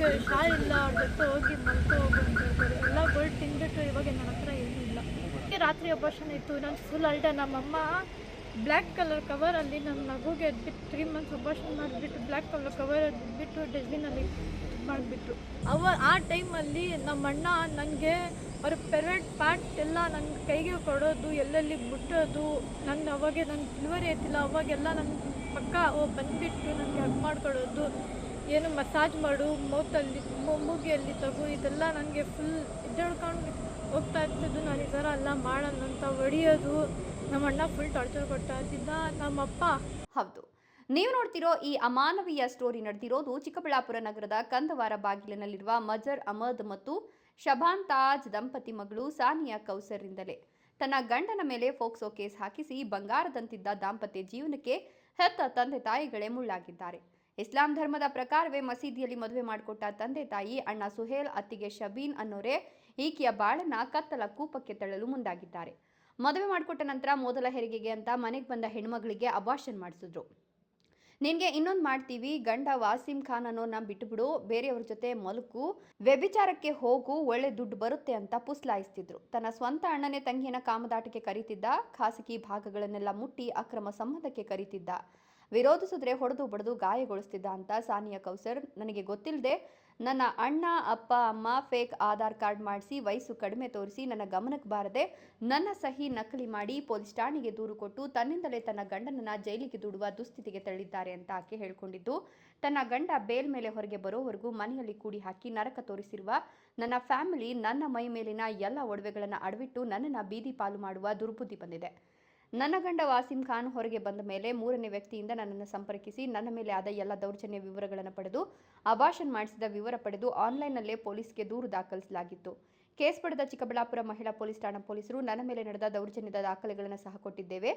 ಅವ್ರಿಗೆ ಹುಷಾರಿಲ್ಲ, ಅವ್ರ ಜೊತೆ ಹೋಗಿ ಮಲ್ಕೊ ಹೋಗು ಅಂತ ಹೇಳ್ತಾರೆ. ಎಲ್ಲ ಗೋಲ್ಡ್ ತಿಂದ್ಬಿಟ್ಟು ಇವಾಗ ನನ್ನ ಹತ್ರ ಏನೂ ಇಲ್ಲ. ರಾತ್ರಿ ಅಬಾರ್ಷನ್ ಇತ್ತು. ನಾನು ಫುಲ್ ಅಲ್ಡೆ. ನಮ್ಮಮ್ಮ ಬ್ಲ್ಯಾಕ್ ಕಲರ್ ಕವರಲ್ಲಿ ನನ್ನ ಮಗುಗೆ ಎದ್ಬಿಟ್ಟು 3 ಮಂತ್ಸ್ ಅಬಾರ್ಷನ್ ಮಾಡಿಬಿಟ್ಟು ಬ್ಲ್ಯಾಕ್ ಕಲರ್ ಕವರ್ ಎದ್ಬಿಟ್ಟು ಡಸ್ಟ್ಬಿನಲ್ಲಿ ಮಾಡಿಬಿಟ್ರು. ಆ ಟೈಮಲ್ಲಿ ನಮ್ಮಣ್ಣ ನನಗೆ ಅವ್ರ ಪೆರೆಂಟ್ ಪಾರ್ಟ್ ಎಲ್ಲ ನನ್ನ ಕೈಗೆ ಕೊಡೋದು, ಎಲ್ಲೆಲ್ಲಿ ಮುಟ್ಟೋದು. ನನ್ನ ಅವಾಗೆ ನನ್ನ ಡೆಲಿವರಿ ಆಯ್ತಿಲ್ಲ, ಅವಾಗೆಲ್ಲ ನನ್ನ ಪಕ್ಕ ಬಂದುಬಿಟ್ಟು ನನಗೆ ಹಗ್ ಮಾಡ್ಕೊಳ್ಳೋದು, ಏನು ಮಸಾಜ್ ಮಾಡು, ಮೌತಲ್ಲಿ ಮೂಗಿಯಲ್ಲಿ ತಗೋ, ಇದೆಲ್ಲ ನನಗೆ ಫುಲ್ ಎದ್ದೇಳ್ಕೊಂಡು ಹೋಗ್ತಾ ಇರ್ತಿದ್ದು. ನಾನು ಈ ಥರ ಎಲ್ಲ ಮಾಡಲ್ಲ ಅಂತ ಹೊಡಿಯೋದು. ನಮ್ಮಣ್ಣ ಫುಲ್ ಟಾರ್ಚರ್ ಕೊಡ್ತಾ ಇದ್ದಿದ್ದ. ನಮ್ಮಪ್ಪ ಹೌದು, ನೀವು ನೋಡ್ತಿರೋ ಈ ಅಮಾನವೀಯ ಸ್ಟೋರಿ ನಡೆದಿರೋದು ಚಿಕ್ಕಬಳ್ಳಾಪುರ ನಗರದ ಕಂದವಾರ ಬಾಗಿಲಿನಲ್ಲಿರುವ ಮಜರ್ ಅಹಮದ್ ಮತ್ತು ಶಬಾನ್ ತಾಜ್ ದಂಪತಿ ಮಗಳು ಸಾನಿಯಾ ಕೌಸರ್ರಿಂದಲೇ. ತನ್ನ ಗಂಡನ ಮೇಲೆ ಫೋಕ್ಸೋ ಕೇಸ್ ಹಾಕಿಸಿ ಬಂಗಾರದಂತಿದ್ದ ದಾಂಪತ್ಯ ಜೀವನಕ್ಕೆ ಹೆತ್ತ ತಂದೆ ತಾಯಿಗಳೇ ಮುಳ್ಳಾಗಿದ್ದಾರೆ. ಇಸ್ಲಾಂ ಧರ್ಮದ ಪ್ರಕಾರವೇ ಮಸೀದಿಯಲ್ಲಿ ಮದುವೆ ಮಾಡಿಕೊಟ್ಟ ತಂದೆ ತಾಯಿ ಅಣ್ಣ ಸುಹೇಲ್, ಅತ್ತಿಗೆ ಶಬೀನ್ ಅನ್ನೋರೇ ಈಕೆಯ ಬಾಳನ್ನ ಕತ್ತಲ ಕೂಪಕ್ಕೆ ತಳ್ಳಲು ಮುಂದಾಗಿದ್ದಾರೆ. ಮದುವೆ ಮಾಡಿಕೊಟ್ಟ ನಂತರ ಮೊದಲ ಹೆರಿಗೆಗೆ ಅಂತ ಮನೆಗೆ ಬಂದ ಹೆಣ್ಮಗಳಿಗೆ ಅಬಾರ್ಷನ್ ಮಾಡಿಸಿದ್ರು. ನಿನಗೆ ಇನ್ನೊಂದು ಮಾಡ್ತೀವಿ, ಗಂಡ ವಾಸಿಂ ಖಾನ್ ಅನ್ನೋನ್ನ ಬಿಟ್ಟುಬಿಡು, ಬೇರೆಯವ್ರ ಜೊತೆ ಮಲಕು, ವ್ಯಭಿಚಾರಕ್ಕೆ ಹೋಗು, ಒಳ್ಳೆ ದುಡ್ಡು ಬರುತ್ತೆ ಅಂತ ಪುಸ್ಲಾಯಿಸ್ತಿದ್ರು. ತನ್ನ ಸ್ವಂತ ಅಣ್ಣನೇ ತಂಗಿಯನ್ನ ಕಾಮದಾಟಕ್ಕೆ ಕರೀತಿದ್ದ, ಖಾಸಗಿ ಭಾಗಗಳನ್ನೆಲ್ಲ ಮುಟ್ಟಿ ಅಕ್ರಮ ಸಂಬಂಧಕ್ಕೆ ಕರೀತಿದ್ದ, ವಿರೋಧಿಸಿದ್ರೆ ಹೊಡೆದು ಬಡಿದು ಗಾಯಗೊಳಿಸ್ತಿದ್ದ ಅಂತ ಸಾನಿಯಾ ಕೌಸರ್ ನನಗೆ ಗೊತ್ತಿಲ್ಲದೆ ನನ್ನ ಅಣ್ಣ ಅಪ್ಪ ಅಮ್ಮ ಫೇಕ್ ಆಧಾರ್ ಕಾರ್ಡ್ ಮಾಡಿಸಿ ವಯಸ್ಸು ಕಡಿಮೆ ತೋರಿಸಿ ನನ್ನ ಗಮನಕ್ಕೆ ಬಾರದೆ ನನ್ನ ಸಹಿ ನಕಲಿ ಮಾಡಿ ಪೊಲೀಸ್ ಠಾಣೆಗೆ ದೂರು ಕೊಟ್ಟು ತನ್ನಿಂದಲೇ ತನ್ನ ಗಂಡನನ್ನ ಜೈಲಿಗೆ ದೂಡುವ ದುಸ್ಥಿತಿಗೆ ತಳ್ಳಿದ್ದಾರೆ ಅಂತ ಆಕೆ ಹೇಳಿಕೊಂಡಿದ್ದು, ತನ್ನ ಗಂಡ ಬೇಲ್ ಮೇಲೆ ಹೊರಗೆ ಬರೋವರೆಗೂ ಮನೆಯಲ್ಲಿ ಕೂಡಿ ಹಾಕಿ ನರಕ ತೋರಿಸಿರುವ ನನ್ನ ಫ್ಯಾಮಿಲಿ ನನ್ನ ಮೈ ಮೇಲಿನ ಎಲ್ಲ ಒಡವೆಗಳನ್ನು ಅಡವಿಟ್ಟು ನನ್ನನ್ನು ಬೀದಿ ಪಾಲು ಮಾಡುವ ದುರ್ಬುದ್ಧಿ ಬಂದಿದೆ. ನನ್ನ ಗಂಡ ವಾಸಿಂ ಖಾನ್ ಹೊರಗೆ ಬಂದ ಮೇಲೆ 3ನೇ ವ್ಯಕ್ತಿಯಿಂದ ನನ್ನನ್ನು ಸಂಪರ್ಕಿಸಿ ನನ್ನ ಮೇಲೆ ಆದ ಎಲ್ಲ ದೌರ್ಜನ್ಯ ವಿವರಗಳನ್ನು ಪಡೆದು ಅಬಾರ್ಷನ್ ಮಾಡಿಸಿದ ವಿವರ ಪಡೆದು ಆನ್ಲೈನ್ನಲ್ಲೇ ಪೊಲೀಸ್ಗೆ ದೂರು ದಾಖಲಿಸಲಾಗಿತ್ತು. ಕೇಸ್ ಪಡೆದ ಚಿಕ್ಕಬಳ್ಳಾಪುರ ಮಹಿಳಾ ಪೊಲೀಸ್ ಠಾಣಾ ಪೊಲೀಸರು ನನ್ನ ಮೇಲೆ ನಡೆದ ದೌರ್ಜನ್ಯದ ದಾಖಲೆಗಳನ್ನು ಸಹ ಕೊಟ್ಟಿದ್ದೇವೆ.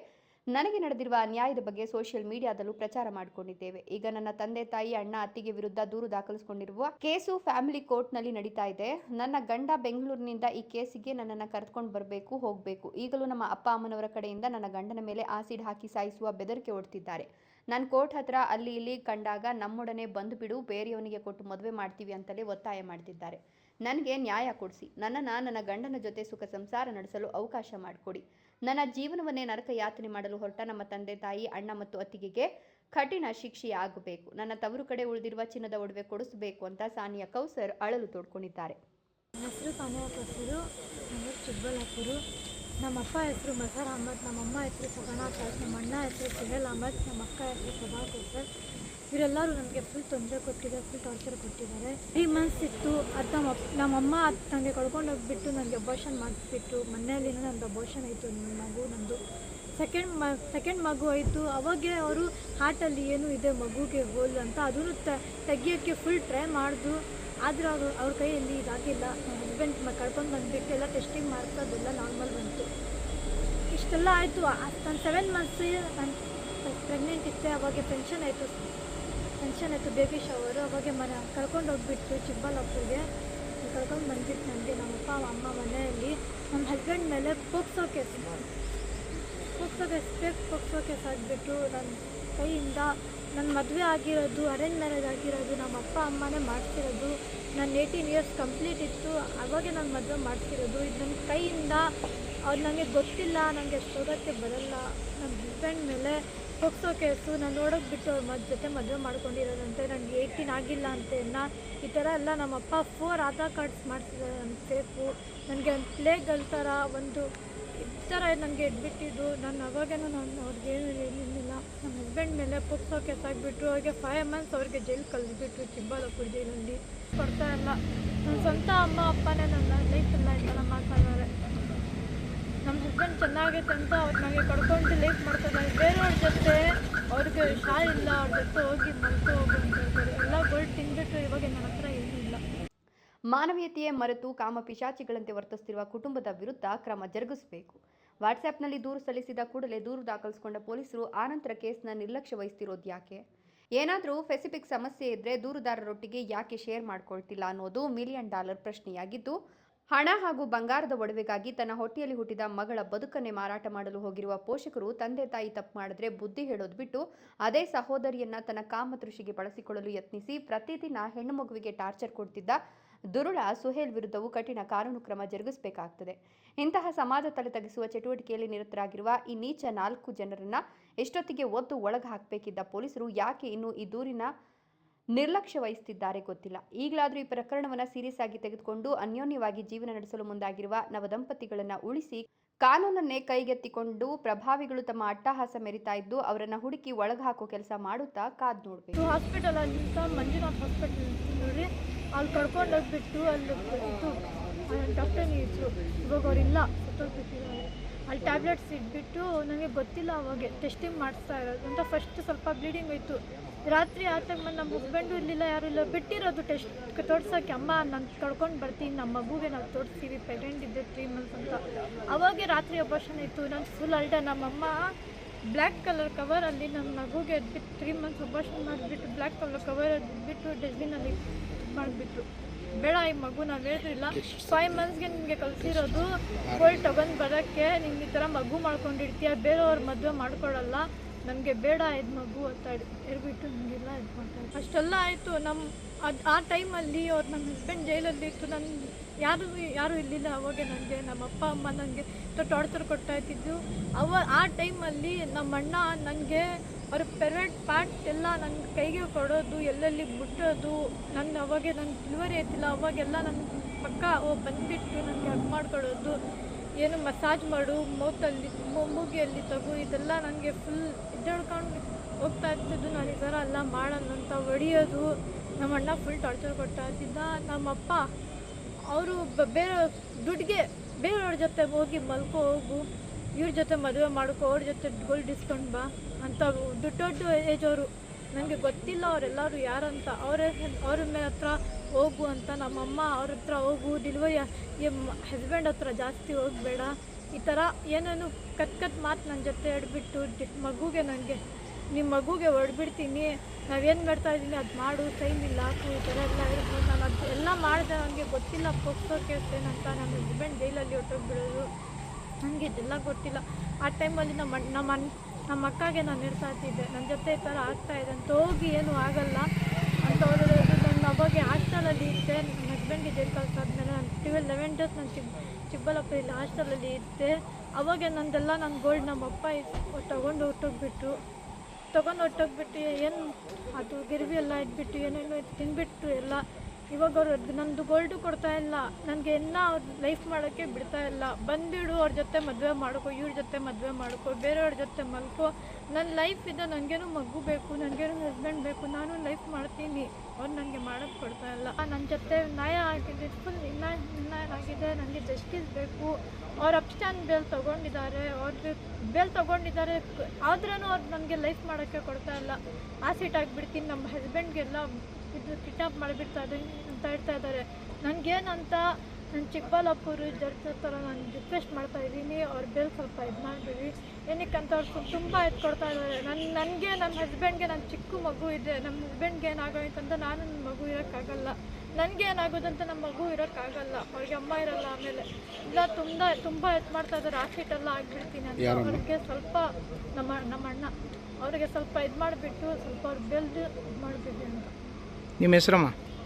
ನನಗೆ ನಡೆದಿರುವ ಅನ್ಯಾಯದ ಬಗ್ಗೆ ಸೋಷಿಯಲ್ ಮೀಡಿಯಾದಲ್ಲೂ ಪ್ರಚಾರ ಮಾಡಿಕೊಂಡಿದ್ದೇವೆ. ಈಗ ನನ್ನ ತಂದೆ ತಾಯಿ ಅಣ್ಣ ಅತ್ತಿಗೆ ವಿರುದ್ಧ ದೂರು ದಾಖಲಿಸಿಕೊಂಡಿರುವ ಕೇಸು ಫ್ಯಾಮಿಲಿ ಕೋರ್ಟ್ನಲ್ಲಿ ನಡೀತಾ ಇದೆ. ನನ್ನ ಗಂಡ ಬೆಂಗಳೂರಿನಿಂದ ಈ ಕೇಸಿಗೆ ನನ್ನನ್ನು ಕರೆದುಕೊಂಡು ಹೋಗಬೇಕು. ಈಗಲೂ ನಮ್ಮ ಅಪ್ಪ ಅಮ್ಮನವರ ಕಡೆಯಿಂದ ನನ್ನ ಗಂಡನ ಮೇಲೆ ಆಸಿಡ್ ಹಾಕಿ ಸಾಯಿಸುವ ಬೆದರಿಕೆ ಒಡ್ತಿದ್ದಾರೆ. ನಾನು ಕೋರ್ಟ್ ಹತ್ರ ಅಲ್ಲಿ ಇಲ್ಲಿ ಕಂಡಾಗ ನಮ್ಮೊಡನೆ ಬಂದು ಬಿಡು, ಬೇರೆಯವನಿಗೆ ಕೊಟ್ಟು ಮದುವೆ ಮಾಡ್ತೀವಿ ಅಂತಲೇ ಒತ್ತಾಯ ಮಾಡ್ತಿದ್ದಾರೆ. ನನಗೆ ನ್ಯಾಯ ಕೊಡಿಸಿ, ನನ್ನನ್ನು ನನ್ನ ಗಂಡನ ಜೊತೆ ಸುಖ ಸಂಸಾರ ನಡೆಸಲು ಅವಕಾಶ ಮಾಡಿಕೊಡಿ. ನನ್ನ ಜೀವನವನ್ನೇ ನರಕ ಯಾತನೆ ಮಾಡಲು ಹೊರಟ ನಮ್ಮ ತಂದೆ ತಾಯಿ ಅಣ್ಣ ಮತ್ತು ಅತ್ತಿಗೆಗೆ ಕಠಿಣ ಶಿಕ್ಷೆ ಆಗಬೇಕು. ನನ್ನ ತವರು ಕಡೆ ಉಳಿದಿರುವ ಚಿನ್ನದ ಒಡವೆ ಕೊಡಿಸಬೇಕು ಅಂತ ಸಾನಿಯಾ ಕೌಸರ್ ಅಳಲು ತೋಡ್ಕೊಂಡಿದ್ದಾರೆ. ಹೆಸರು ಸಾನಿಯಾ ಕೌಸರು, ಚಿಕ್ಕಬಳ್ಳಾಪುರ. ನಮ್ಮ ಅಪ್ಪ ಹೆಸರು ಮಜರ್ ಅಹಮದ್, ನಮ್ಮಮ್ಮ ಹೆಸರು ಶಬಾನಾ ತಾಜ್, ನಮ್ಮ ಅಣ್ಣ ಹೆಸರು ಸುಹೇಲ್ ಅಹಮದ್, ನಮ್ಮ ಅಕ್ಕ ಹೆಸರು ಶಬಾ ಕೌಸರ್. ಇವರೆಲ್ಲರೂ ನನಗೆ ಫುಲ್ ತೊಂದರೆ ಕೊಟ್ಟಿದ್ದಾರೆ, ಫುಲ್ ಟಾರ್ಚರ್ ಕೊಟ್ಟಿದ್ದಾರೆ. 3 ಮಂತ್ಸ್ ಇತ್ತು. ಅದು ನಮ್ಮಮ್ಮ ನನಗೆ ಕಳ್ಕೊಂಡು ಹೋಗ್ಬಿಟ್ಟು ನನಗೆ ಅಬಾರ್ಷನ್ ಮಾಡಿಬಿಟ್ಟು ಮನೆಯಲ್ಲಿ ನಂದು ಅಬಾರ್ಷನ್ ಆಯಿತು. ನಂದು ಸೆಕೆಂಡ್ ಮಗು ಆಯಿತು. ಅವಾಗೆ ಅವರು ಹಾರ್ಟಲ್ಲಿ ಏನೂ ಇದೆ ಮಗುಗೆ ಹೋಲ್ ಅಂತ ಅದನ್ನು ತೆಗಿಯೋಕ್ಕೆ ಫುಲ್ ಟ್ರೈ ಮಾಡಿದ್ರು. ಆದರೂ ಅವ್ರ ಕೈಯಲ್ಲಿ ಇದಾಗಿಲ್ಲ. ನನ್ನ ಹಸ್ಬೆಂಡ್ ಕಳ್ಕೊಂಡು ಬಂದುಬಿಟ್ಟು ಎಲ್ಲ ಟೆಸ್ಟಿಂಗ್ ಮಾಡ್ಸೋದೆಲ್ಲ ನಾರ್ಮಲ್ ಬಂತು. ಇಷ್ಟೆಲ್ಲ ಆಯಿತು. ನಾನು 7 ಮಂತ್ಸ್ ನಾನು ಪ್ರೆಗ್ನೆಂಟ್ ಇದ್ದೆ. ಅವಾಗೆ ಟೆನ್ಷನ್ ಆಯಿತು, ಬೇಬಿ ಶವರು. ಅವಾಗೆ ಕರ್ಕೊಂಡು ಹೋಗ್ಬಿಟ್ಟು ಚಿಕ್ಕಬಳ್ಳಾಪುರಿಗೆ ಕರ್ಕೊಂಡು ಬಂದ್ಬಿಟ್ಟು ನನಗೆ ನಮ್ಮ ಅಪ್ಪ ಅಮ್ಮ ಮನೆಯಲ್ಲಿ ನಮ್ಮ ಹಸ್ಬೆಂಡ್ ಮೇಲೆ ಪೋಕ್ಸೋ ಕೇಸ್ ಆಗಿಬಿಟ್ಟು ನನ್ನ ಕೈಯಿಂದ ನನ್ನ ಮದುವೆ ಆಗಿರೋದು ಅರೇಂಜ್ ಮ್ಯಾರೇಜ್ ಆಗಿರೋದು ನಮ್ಮ ಅಪ್ಪ ಅಮ್ಮನೇ ಮಾಡಿಸಿರೋದು. ನನ್ನ 18 ಇಯರ್ಸ್ ಕಂಪ್ಲೀಟ್ ಇತ್ತು, ಅವಾಗೆ ನಾನು ಮದುವೆ ಮಾಡಿಸಿರೋದು. ಇದು ನನ್ನ ಕೈಯಿಂದ ಅವ್ರು ನನಗೆ ಗೊತ್ತಿಲ್ಲ, ನನಗೆ ಸೋದಕ್ಕೆ ಬರಲ್ಲ. ನನ್ನ ಹಸ್ಬೆಂಡ್ ಮೇಲೆ ಪೋಕ್ಸೋ ಕೇಸು, ನಾನು ನೋಡೋಕೆ ಬಿಟ್ಟು ಅವ್ರ ಜೊತೆ ಮದುವೆ ಮಾಡ್ಕೊಂಡಿರೋದಂತೆ. ನನಗೆ 18 ಆಗಿಲ್ಲ ಅಂತೆ. ಈ ಥರ ಎಲ್ಲ ನಮ್ಮಪ್ಪ 4 ಆಧಾರ್ ಕಾರ್ಡ್ಸ್ ಮಾಡಿಸಿದ್ದಾರೆ ನನ್ನ ಫೇಕು. ನನಗೆ ಒಂದು ಪ್ಲೇಗಲ್ ಥರ ಒಂದು ಈ ಥರ ನನಗೆ ಇಟ್ಬಿಟ್ಟಿದ್ದು. ನಾನು ಅವಾಗೇನೂ ನಾನು ಅವ್ರಿಗೇನು ಏನಿಲ್ಲ. ನಮ್ಮ ಹಸ್ಬೆಂಡ್ ಮೇಲೆ ಪೋಕ್ಸೋ ಕೇಸ್ ಆಗಿಬಿಟ್ಟು ಅವ್ರಿಗೆ 5 ಮಂತ್ಸ್ ಅವ್ರಿಗೆ ಜೈಲು ಕಳಿಸ್ಬಿಟ್ರು ಚಿಕ್ಕಬಳ್ಳಾಪುರ ಜೈಲಲ್ಲಿ. ಕೊಡ್ತಾ ಇಲ್ಲ. ನನ್ನ ಸ್ವಂತ ಅಮ್ಮ ಅಪ್ಪನೇ ನನ್ನ ಲೈಫನ್ನು ಈ ಥರ ಮಾಡ್ತಾಯಿದ್ದಾರೆ. ನಮ್ಮ ಹಸ್ಬೆಂಡ್ ಚೆನ್ನಾಗೈತೆ ಅಂತ ಅವ್ರು ನನಗೆ ಕಡ್ಕೊಂಡು ಲೈಫ್ ಮಾಡ್ತಿದ್ದಾರೆ. ಬೇರೆಯವ್ರ ಜೊತೆ ಅವ್ರಿಗೆ ಹುಷಾರಿಲ್ಲ, ಅವ್ರ ಜೊತೆ ಹೋಗಿ ಮಲ್ಕೊ ಹೋಗು ಅಂತ ಹೇಳ್ತಾರೆ. ಎಲ್ಲ ಗೋಲ್ಡ್ ತಿಂದ್ಬಿಟ್ಟು ಇವಾಗ ನನ್ನ ಹತ್ರ ಏನೂ ಇಲ್ಲ. ಮಾನವೀಯತೆಯೇ ಮರೆತು ಕಾಮ ಪಿಶಾಚಿಗಳಂತೆ ವರ್ತಿಸುತ್ತಿರುವ ಕುಟುಂಬದ ವಿರುದ್ಧ ಕ್ರಮ ಜರುಗಿಸಬೇಕು. ವಾಟ್ಸ್ಆ್ಯಪ್ನಲ್ಲಿ ದೂರು ಸಲ್ಲಿಸಿದ ಕೂಡಲೇ ದೂರು ದಾಖಲಿಸಿಕೊಂಡ ಪೊಲೀಸರು ಆನಂತರ ಕೇಸ್ನ ನಿರ್ಲಕ್ಷ್ಯ ವಹಿಸ್ತಿರೋದು ಯಾಕೆ? ಏನಾದರೂ ಸ್ಪೆಸಿಫಿಕ್ ಸಮಸ್ಯೆ ಇದ್ದರೆ ದೂರುದಾರರೊಟ್ಟಿಗೆ ಯಾಕೆ ಶೇರ್ ಮಾಡ್ಕೊಳ್ತಿಲ್ಲ ಅನ್ನೋದು $1 ಮಿಲಿಯನ್ ಪ್ರಶ್ನೆಯಾಗಿದ್ದು, ಹಣ ಹಾಗೂ ಬಂಗಾರದ ಒಡವೆಗಾಗಿ ತನ್ನ ಹೊಟ್ಟೆಯಲ್ಲಿ ಹುಟ್ಟಿದ ಮಗಳ ಬದುಕನ್ನೇ ಮಾರಾಟ ಮಾಡಲು ಹೋಗಿರುವ ಪೋಷಕರು ತಂದೆ ತಾಯಿ ತಪ್ಪು ಮಾಡಿದ್ರೆ ಬುದ್ಧಿ ಹೇಳೋದು ಬಿಟ್ಟು ಅದೇ ಸಹೋದರಿಯನ್ನ ತನ್ನ ಕಾಮತೃಷಿಗೆ ಬಳಸಿಕೊಳ್ಳಲು ಯತ್ನಿಸಿ ಪ್ರತಿದಿನ ಹೆಣ್ಣು ಮಗುವಿಗೆ ಟಾರ್ಚರ್ ಕೊಡ್ತಿದ್ದ ದುರುಳ ಸುಹೇಲ್ ವಿರುದ್ಧವೂ ಕಠಿಣ ಕಾನೂನು ಕ್ರಮ ಜರುಗಿಸಬೇಕಾಗುತ್ತದೆ. ಇಂತಹ ಸಮಾಜ ತಲೆ ತಗ್ಗಿಸುವ ಚಟುವಟಿಕೆಯಲ್ಲಿ ನಿರತರಾಗಿರುವ ಈ ನೀಚ 4 ಜನರನ್ನ ಎಷ್ಟೊತ್ತಿಗೆ ಒದ್ದು ಒಳಗೆ ಹಾಕಬೇಕಿದ್ದ ಪೊಲೀಸರು ಯಾಕೆ ಇನ್ನೂ ಈ ದೂರಿನ ನಿರ್ಲಕ್ಷ್ಯ ವಹಿಸುತ್ತಿದ್ದಾರೆ ಗೊತ್ತಿಲ್ಲ. ಈಗಲಾದರೂ ಈ ಪ್ರಕರಣವನ್ನು ಸೀರಿಯಸ್ ಆಗಿ ತೆಗೆದುಕೊಂಡು ಅನ್ಯೋನ್ಯವಾಗಿ ಜೀವನ ನಡೆಸಲು ಮುಂದಾಗಿರುವ ನವದಂಪತಿಗಳನ್ನು ಉಳಿಸಿ ಕಾನೂನನ್ನೇ ಕೈಗೆತ್ತಿಕೊಂಡು ಪ್ರಭಾವಿಗಳು ತಮ್ಮ ಅಟ್ಟಹಾಸ ಮೆರಿತಾ ಇದ್ದು ಅವರನ್ನು ಹುಡುಕಿ ಒಳಗೆ ಹಾಕೋ ಕೆಲಸ ಮಾಡುತ್ತಾ ಕಾದು ನೋಡಬೇಕು. ಹಾಸ್ಪಿಟಲ್ ಅಂತ ಮಂಜುನಾಥ್ ಹಾಸ್ಪಿಟಲ್ ನೋಡಿ, ಅಲ್ಲಿ ಕರ್ಕೊಂಡು ಹೋಗ್ಬಿಟ್ಟು ಅಲ್ಲಿ ಇತ್ತು ಡಾಕ್ಟರ್ ಇದ್ರು, ಇವಾಗ ಅವರಿಲ್ಲ, ಸತ್ತೋಗ್ಬಿಟ್ಟಿದ್ದಾರೆ. ಅಲ್ಲಿ ಟ್ಯಾಬ್ಲೆಟ್ಸ್ ಇಟ್ಬಿಟ್ಟು ನನಗೆ ಗೊತ್ತಿಲ್ಲ ಅವಾಗ ಟೆಸ್ಟಿಂಗ್ ಮಾಡಿಸ್ತಾ ಇರೋದು ಅಂತ. ಫಸ್ಟ್ ಸ್ವಲ್ಪ ಬ್ಲೀಡಿಂಗ್ ಹೋಯ್ತು. ರಾತ್ರಿ ಆ ಟೈಮಲ್ಲಿ ನಮ್ಮ ಹಸ್ಬೆಂಡು ಇರಲಿಲ್ಲ, ಯಾರೂ ಇಲ್ಲ, ಬಿಟ್ಟಿರೋದು ಟೆಸ್ಟ್ ತೋರ್ಸೋಕ್ಕೆ. ಅಮ್ಮ ನಾನು ಕಳ್ಕೊಂಡು ಬರ್ತೀನಿ, ನಮ್ಮ ಮಗುಗೆ ನಾವು ತೋರಿಸ್ತೀವಿ, ಪ್ರೆಗ್ನೆಂಟ್ ಇದ್ದೆ 3 months ಅಂತ. ಅವಾಗೆ ರಾತ್ರಿ ಅಬಾರ್ಷನ್ ಇತ್ತು. ನಾನು ಫುಲ್ ಅಲ್ಡೆ. ನಮ್ಮಮ್ಮ ಬ್ಲ್ಯಾಕ್ ಕಲರ್ ಕವರಲ್ಲಿ ನನ್ನ ಮಗುಗೆ ಎದ್ಬಿಟ್ಟು 3 months ಅಬಾರ್ಷನ್ ಮಾಡಿಬಿಟ್ಟು ಬ್ಲ್ಯಾಕ್ ಕಲರ್ ಕವರ್ ಎದ್ಬಿಟ್ಟು ಡಸ್ಟ್ಬಿನಲ್ಲಿ ಮಾಡಿಬಿಟ್ರು. ಬೇಡ ಈ ಮಗು, ನಾವು ಹೇಳಿದ್ರಿಲ್ಲ 5 monthsಗೆ ನಿಮಗೆ ಕಲಿಸಿರೋದು ಗೋಲ್ಡ್ ತಗೊಂಡು ಬರೋಕ್ಕೆ, ನಿಮ್ಗೆ ಈ ಥರ ಮಗು ಮಾಡ್ಕೊಂಡಿರ್ತೀಯ, ಬೇರೆಯವ್ರ ಮದುವೆ ಮಾಡ್ಕೊಳ್ಳಲ್ಲ, ನನಗೆ ಬೇಡ ಇದು ಮಗು ಅಂತ ಹೇಳ್ಬಿಟ್ಟು ನನಗೆಲ್ಲ ಇದು ಮಾಡ್ತಾರೆ. ಅಷ್ಟೆಲ್ಲ ಆಯಿತು. ಆ ಟೈಮಲ್ಲಿ ಅವ್ರು ನಮ್ಮ ಹಸ್ಬೆಂಡ್ ಜೈಲಲ್ಲಿ ಇತ್ತು. ಯಾರೂ ಇರಲಿಲ್ಲ ಅವಾಗೆ. ನನಗೆ ನಮ್ಮ ಅಪ್ಪ ಅಮ್ಮ ನನಗೆ ಟಾರ್ಚರ್ ಕೊಡ್ತಾ ಇದ್ದಿದ್ದು. ಆ ಟೈಮಲ್ಲಿ ನಮ್ಮ ಅಣ್ಣ ನನಗೆ ಅವ್ರ ಪ್ರೈವೇಟ್ ಪಾರ್ಟ್ ಎಲ್ಲ ನನ್ನ ಕೈಗೆ ಕೊಡೋದು, ಎಲ್ಲೆಲ್ಲಿ ಮುಟ್ಟೋದು. ಅವಾಗೆ ನನ್ನ ಡೆಲಿವರಿ ಆಯ್ತಿಲ್ಲ, ಅವಾಗೆಲ್ಲ ನನ್ನ ಪಕ್ಕ ಬಂದುಬಿಟ್ಟು ನನಗೆ ಹಗ್ ಮಾಡ್ಕೊಡೋದು, ಏನು ಮಸಾಜ್ ಮಾಡು, ಮೌತಲ್ಲಿ ಮೂಗಿಯಲ್ಲಿ ತಗೋ, ಇದೆಲ್ಲ ನನಗೆ ಫುಲ್ ಇದ್ದಾಡ್ಕೊಂಡು ಹೋಗ್ತಾ ಇರ್ತಿದ್ದು. ನಾನು ಈ ಥರ ಎಲ್ಲ ಮಾಡಲ್ಲ ಅಂತ ಹೊಡಿಯೋದು. ನಮ್ಮ ಅಣ್ಣ ಫುಲ್ ಟಾರ್ಚರ್ ಕೊಡ್ತಾ ಇದ್ದಿದ್ದ. ನಮ್ಮಪ್ಪ ಅವರು ಬೇರೆ ದುಡ್ಡಿಗೆ ಬೇರೆಯವ್ರ ಜೊತೆ ಹೋಗಿ ಮಲ್ಕೋ ಹೋಗು, ಇವ್ರ ಜೊತೆ ಮದುವೆ ಮಾಡ್ಕೊ, ಅವ್ರ ಜೊತೆ ಗೋಲ್ಡ್ ಇಸ್ಕೊಂಡು ಬಾ ಅಂತ. ದೊಡ್ಡ ಏಜ್ ಅವರು, ನನಗೆ ಗೊತ್ತಿಲ್ಲ ಅವರೆಲ್ಲರೂ ಯಾರಂತ. ಅವ್ರ ಮೇಲೆ ಹತ್ರ ಹೋಗು ಅಂತ. ನಮ್ಮಮ್ಮ ಅವ್ರ ಹತ್ರ ಹೋಗು, ಡೆಲಿವರಿ ಹಸ್ಬೆಂಡ್ ಹತ್ರ ಜಾಸ್ತಿ ಹೋಗಬೇಡ, ಈ ಥರ ಏನೇನು ಕತ್ ಮಾತು ನನ್ನ ಜೊತೆ ಹಿಡ್ಬಿಟ್ಟು ಮಗುಗೆ ನನಗೆ ನಿಮ್ಮ ಮಗುಗೆ ಹೊಡ್ಬಿಡ್ತೀನಿ, ನಾವೇನು ಮಾಡ್ತಾ ಇದ್ದೀನಿ ಅದು ಮಾಡು, ಸೈನ್ ಇಲ್ಲ ಹಾಕು, ಈ ಥರ ಎಲ್ಲ ಹೇಳ್ಬೋದು. ನಾನು ಅದು ಎಲ್ಲ ಮಾಡಿದೆ. ನನಗೆ ಗೊತ್ತಿಲ್ಲ ಪೋಕ್ಸೋ ಕೇಸ್ ಏನಂತ. ನನ್ನ ಹಸ್ಬೆಂಡ್ ಜೈಲಲ್ಲಿ ಹೊಟ್ಟೋಗ್ಬಿಡೋದು, ನನಗೆ ಇದೆಲ್ಲ ಗೊತ್ತಿಲ್ಲ. ಆ ಟೈಮಲ್ಲಿ ನಮ್ಮ ಅಕ್ಕಗೆ ನಾನು ಇರ್ತಾ ಇದ್ದಿದ್ದೆ, ನನ್ನ ಜೊತೆ ಈ ಥರ ಆಗ್ತಾಯಿದೆ ಅಂತ. ಹೋಗಿ ಏನೂ ಆಗಲ್ಲ ಅಂತ ಅವರು. ನಾನು ಅವಾಗೆ ಹಾಸ್ಟೆಲಲ್ಲಿ ಇದ್ದೆ. ನನ್ನ ಹಸ್ಬೆಂಡ್ಗೆ ಜೈಲು ಕಳ್ಸಾದ್ಮೇಲೆ ನಾನು 11 days ನಾನು ಚಿಕ್ಕಬಳ್ಳಾಪುರಲ್ಲಿ ಹಾಸ್ಟೆಲಲ್ಲಿ ಇದ್ದೆ. ಅವಾಗೆ ನಂದೆಲ್ಲ ನನ್ನ ಗೋಲ್ಡ್ ನಮ್ಮಪ್ಪ ತೊಗೊಂಡು ಹೊಟ್ಟೋಗ್ಬಿಟ್ಟು ಏನು ಅದು ಗಿರ್ವಿ ಎಲ್ಲ ಇದ್ಬಿಟ್ಟು ಏನೇನು ತಿನ್ಬಿಟ್ಟು ಎಲ್ಲ. ಇವಾಗ ಅವ್ರು ನಂದು ಗೋಲ್ಡು ಕೊಡ್ತಾ ಇಲ್ಲ, ನನಗೆ ಅವ್ರ ಲೈಫ್ ಮಾಡೋಕ್ಕೆ ಬಿಡ್ತಾ ಇಲ್ಲ. ಬಂದುಬಿಡು, ಅವ್ರ ಜೊತೆ ಮದುವೆ ಮಾಡ್ಕೊ, ಇವ್ರ ಜೊತೆ ಮದುವೆ ಮಾಡ್ಕೊ, ಬೇರೆಯವ್ರ ಜೊತೆ ಮಲ್ಕೊ, ನನ್ನ ಲೈಫ್ ಇದೆ, ನನಗೇನು ಮಗು ಬೇಕು, ನನಗೇನು ಹಸ್ಬೆಂಡ್ ಬೇಕು, ನಾನು ಲೈಫ್ ಮಾಡ್ತೀನಿ, ಅವ್ರು ನನಗೆ ಮಾಡೋಕ್ಕೆ ಕೊಡ್ತಾ ಇಲ್ಲ. ನನ್ನ ಜೊತೆ ನ್ಯಾಯ ಆಗಿದೆ, ಫುಲ್ ಅನ್ಯಾಯ ಆಗಿದೆ, ನನಗೆ ಜಸ್ಟಿಸ್ ಬೇಕು. ಅವ್ರು ಅಬ್ಸ್ಟ್ಯಾನ್ ಬೇಲ್ ತೊಗೊಂಡಿದ್ದಾರೆ, ಆದ್ರೂ ಅವ್ರು ನನಗೆ ಲೈಫ್ ಮಾಡೋಕ್ಕೆ ಕೊಡ್ತಾ ಇಲ್ಲ. ಆಸಿಡ್ ಆಗಿಬಿಡ್ತೀನಿ, ನಮ್ಮ ಹಸ್ಬೆಂಡ್ಗೆಲ್ಲ ಇದು ಕಿಡ್ನಾಪ್ ಮಾಡಿಬಿಡ್ತಾರೆ ಅಂತ ಹೇಳ್ತಾ ಇದ್ದಾರೆ. ನನಗೇನಂತ ನಾನು ಚಿಕ್ಕಬಳ್ಳಾಪುರ ಜಡ್ಜ್ ಥರ ನಾನು ರಿಕ್ವೆಸ್ಟ್ ಮಾಡ್ತಾ ಇದ್ದೀನಿ, ಅವ್ರ ಬೇಲ್ ಸ್ವಲ್ಪ ಇದು ಮಾಡಿಬಿಡಿ. ಏನಕ್ಕಂತ ಅವ್ರು ತುಂಬ ಇದು ಕೊಡ್ತಾ ಇದ್ದಾರೆ. ನನಗೆ ನನ್ನ ಹಸ್ಬೆಂಡ್ಗೆ ನನ್ನ ಚಿಕ್ಕ ಮಗು ಇದೆ, ನಮ್ಮ ಹಸ್ಬೆಂಡ್ಗೆ ಏನಾಗೋಯ್ತಂತ ನಾನು ನನ್ನ ಮಗು ಇರೋಕ್ಕಾಗಲ್ಲ, ನನಗೆ ಏನಾಗೋದಂತ ನಮ್ಮ ಮಗು ಇರೋಕ್ಕಾಗಲ್ಲ, ಅವ್ರಿಗೆ ಅಮ್ಮ ಇರಲ್ಲ. ಆಮೇಲೆ ಇಲ್ಲ ತುಂಬ ಇದು ಮಾಡ್ತಾ ಇದ್ದಾರೆ, ಆಸಿಟೆಲ್ಲ ಆಗಿಬಿಡ್ತೀನಿ ಅಂತ. ಅವ್ರಿಗೆ ಸ್ವಲ್ಪ ನಮ್ಮ ಅಣ್ಣ ಅವ್ರಿಗೆ ಸ್ವಲ್ಪ ಇದು ಮಾಡಿಬಿಟ್ಟು ಸ್ವಲ್ಪ ಅವ್ರು ಬೆಲ್ದು ಮಾಡಿಬಿಡಿ ಅಂತ. ನಿಮ್ಮ ಹೆಸರಮ್ಮ?